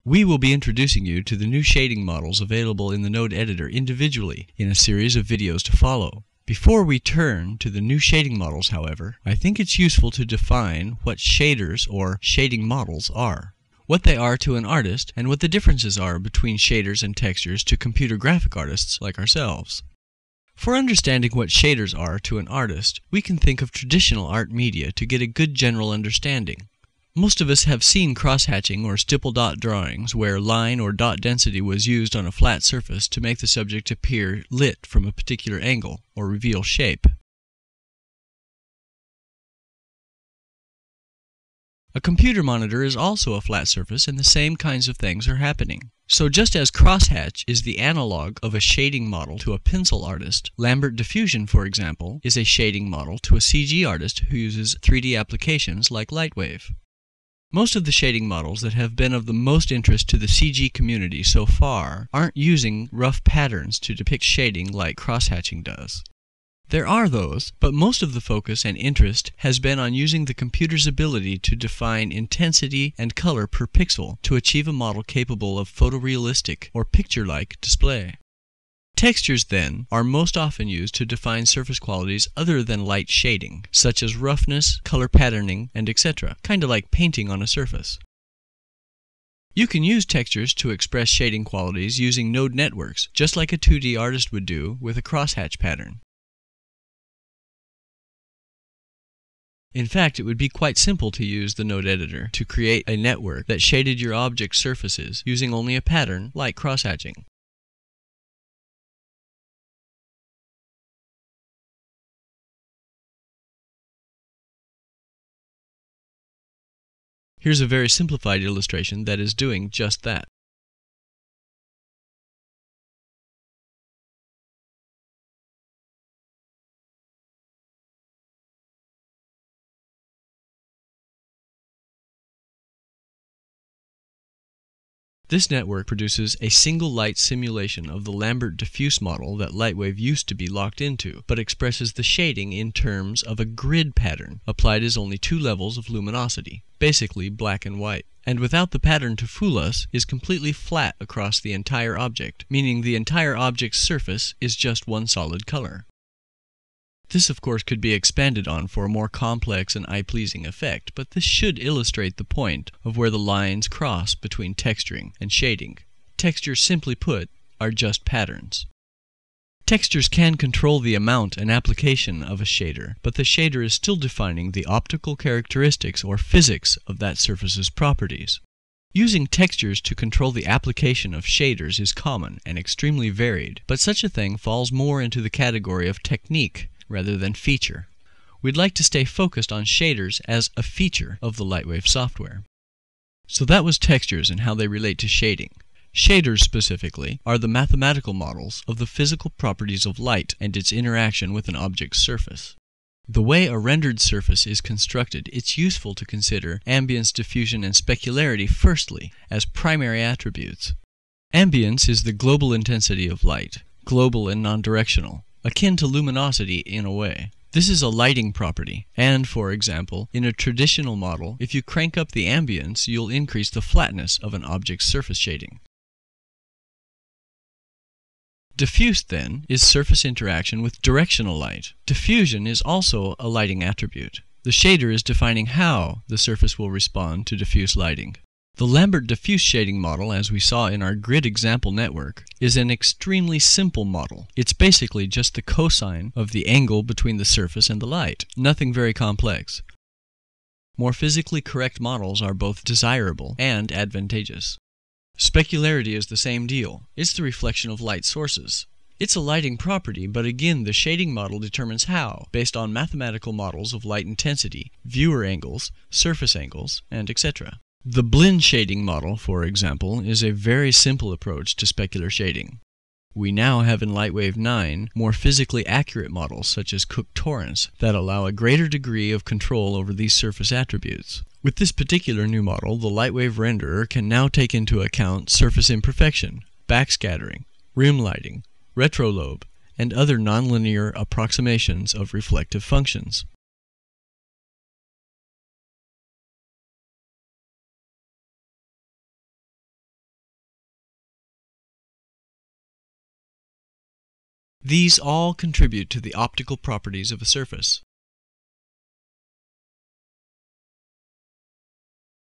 We will be introducing you to the new shading models available in the Node editor individually in a series of videos to follow. Before we turn to the new shading models, however, I think it's useful to define what shaders or shading models are, what they are to an artist, and what the differences are between shaders and textures to computer graphic artists like ourselves. For understanding what shaders are to an artist, we can think of traditional art media to get a good general understanding. Most of us have seen crosshatching or stipple dot drawings where line or dot density was used on a flat surface to make the subject appear lit from a particular angle or reveal shape. A computer monitor is also a flat surface, and the same kinds of things are happening. So just as crosshatch is the analog of a shading model to a pencil artist, Lambert diffusion, for example, is a shading model to a CG artist who uses 3D applications like LightWave. Most of the shading models that have been of the most interest to the CG community so far aren't using rough patterns to depict shading like crosshatching does. There are those, but most of the focus and interest has been on using the computer's ability to define intensity and color per pixel to achieve a model capable of photorealistic or picture-like display. Textures, then, are most often used to define surface qualities other than light shading, such as roughness, color patterning, and etc., kinda like painting on a surface. You can use textures to express shading qualities using node networks, just like a 2D artist would do with a crosshatch pattern. In fact, it would be quite simple to use the node editor to create a network that shaded your object's surfaces using only a pattern like crosshatching. Here's a very simplified illustration that is doing just that. This network produces a single light simulation of the Lambert diffuse model that LightWave used to be locked into, but expresses the shading in terms of a grid pattern applied as only two levels of luminosity, basically black and white. And without the pattern to fool us, is completely flat across the entire object, meaning the entire object's surface is just one solid color. This, of course, could be expanded on for a more complex and eye-pleasing effect, but this should illustrate the point of where the lines cross between texturing and shading. Textures, simply put, are just patterns. Textures can control the amount and application of a shader, but the shader is still defining the optical characteristics or physics of that surface's properties. Using textures to control the application of shaders is common and extremely varied, but such a thing falls more into the category of technique rather than feature. We'd like to stay focused on shaders as a feature of the LightWave software. So that was textures and how they relate to shading. Shaders, specifically, are the mathematical models of the physical properties of light and its interaction with an object's surface. The way a rendered surface is constructed, it's useful to consider ambience, diffusion, and specularity firstly as primary attributes. Ambience is the global intensity of light, global and non-directional, akin to luminosity in a way. This is a lighting property, and, for example, in a traditional model, if you crank up the ambience, you'll increase the flatness of an object's surface shading. Diffuse, then, is surface interaction with directional light. Diffusion is also a lighting attribute. The shader is defining how the surface will respond to diffuse lighting. The Lambert diffuse shading model, as we saw in our grid example network, is an extremely simple model. It's basically just the cosine of the angle between the surface and the light. Nothing very complex. More physically correct models are both desirable and advantageous. Specularity is the same deal. It's the reflection of light sources. It's a lighting property, but again the shading model determines how, based on mathematical models of light intensity, viewer angles, surface angles, and etc. The blend shading model, for example, is a very simple approach to specular shading. We now have in LightWave 9 more physically accurate models such as Cook torrents that allow a greater degree of control over these surface attributes. With this particular new model, the LightWave renderer can now take into account surface imperfection, backscattering, rim lighting, retrolobe, and other nonlinear approximations of reflective functions. These all contribute to the optical properties of a surface.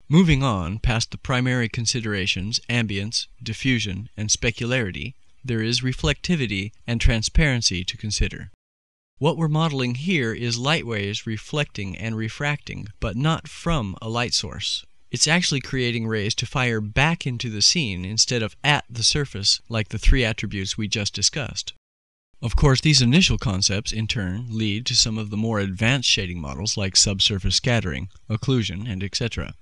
Moving on past the primary considerations, ambience, diffusion, and specularity, there is reflectivity and transparency to consider. What we're modeling here is light waves reflecting and refracting, but not from a light source. It's actually creating rays to fire back into the scene instead of at the surface, like the three attributes we just discussed. Of course, these initial concepts, in turn, lead to some of the more advanced shading models like subsurface scattering, occlusion, and etc.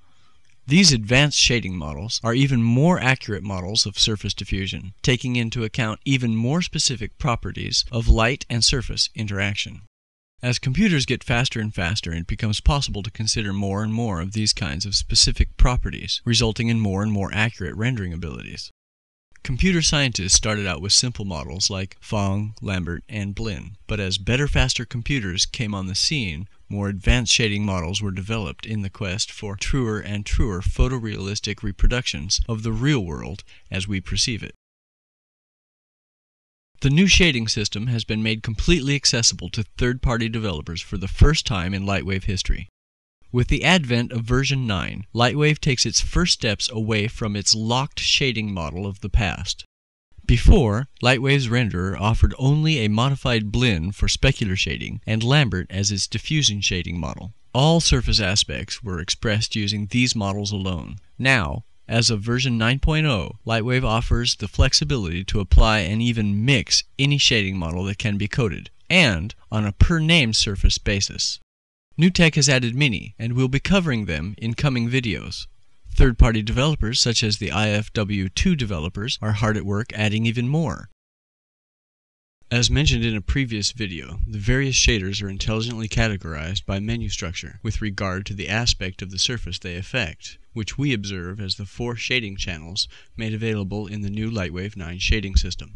These advanced shading models are even more accurate models of surface diffusion, taking into account even more specific properties of light and surface interaction. As computers get faster and faster, it becomes possible to consider more and more of these kinds of specific properties, resulting in more and more accurate rendering abilities. Computer scientists started out with simple models like Phong, Lambert, and Blinn, but as better, faster computers came on the scene, more advanced shading models were developed in the quest for truer and truer photorealistic reproductions of the real world as we perceive it. The new shading system has been made completely accessible to third-party developers for the first time in LightWave history. With the advent of version 9, LightWave takes its first steps away from its locked shading model of the past. Before, LightWave's renderer offered only a modified Blinn for specular shading and Lambert as its diffusion shading model. All surface aspects were expressed using these models alone. Now, as of version 9.0, LightWave offers the flexibility to apply and even mix any shading model that can be coded, and on a per-name surface basis. New tech has added many, and we'll be covering them in coming videos. Third-party developers, such as the IFW2 developers, are hard at work adding even more. As mentioned in a previous video, the various shaders are intelligently categorized by menu structure with regard to the aspect of the surface they affect, which we observe as the 4 shading channels made available in the new LightWave 9 shading system.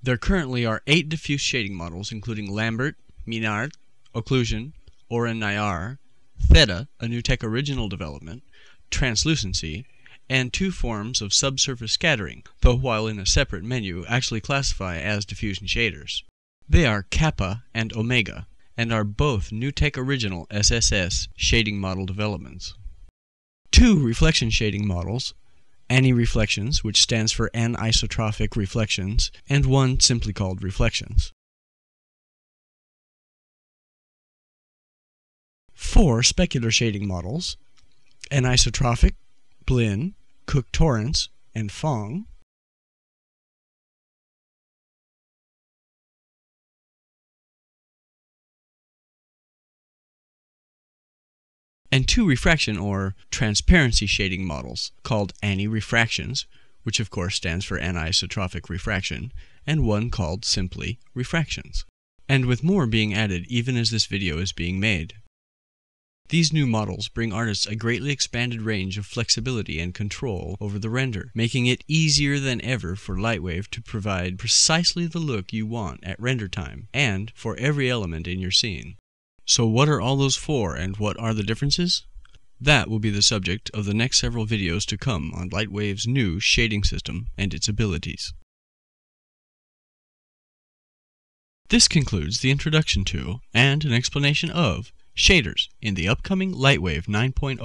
There currently are 8 diffuse shading models, including Lambert, Minard, Occlusion, Oren-Nayar, Theta, a new tech original development, Translucency, and 2 forms of subsurface scattering, though while in a separate menu actually classify as diffusion shaders. They are Kappa and Omega, and are both new tech original SSS shading model developments. 2 reflection shading models, Ani-reflections, which stands for anisotrophic reflections, and 1 simply called reflections. 4 specular shading models, anisotrophic, Blinn, Cook-Torrance, and Phong. And 2 refraction or transparency shading models called ani-refractions, which of course stands for anisotrophic refraction, and 1 called simply refractions. And with more being added even as this video is being made. These new models bring artists a greatly expanded range of flexibility and control over the render, making it easier than ever for LightWave to provide precisely the look you want at render time, and for every element in your scene. So what are all those for, and what are the differences? That will be the subject of the next several videos to come on LightWave's new shading system and its abilities. This concludes the introduction to, and an explanation of, shaders in the upcoming LightWave 9.0.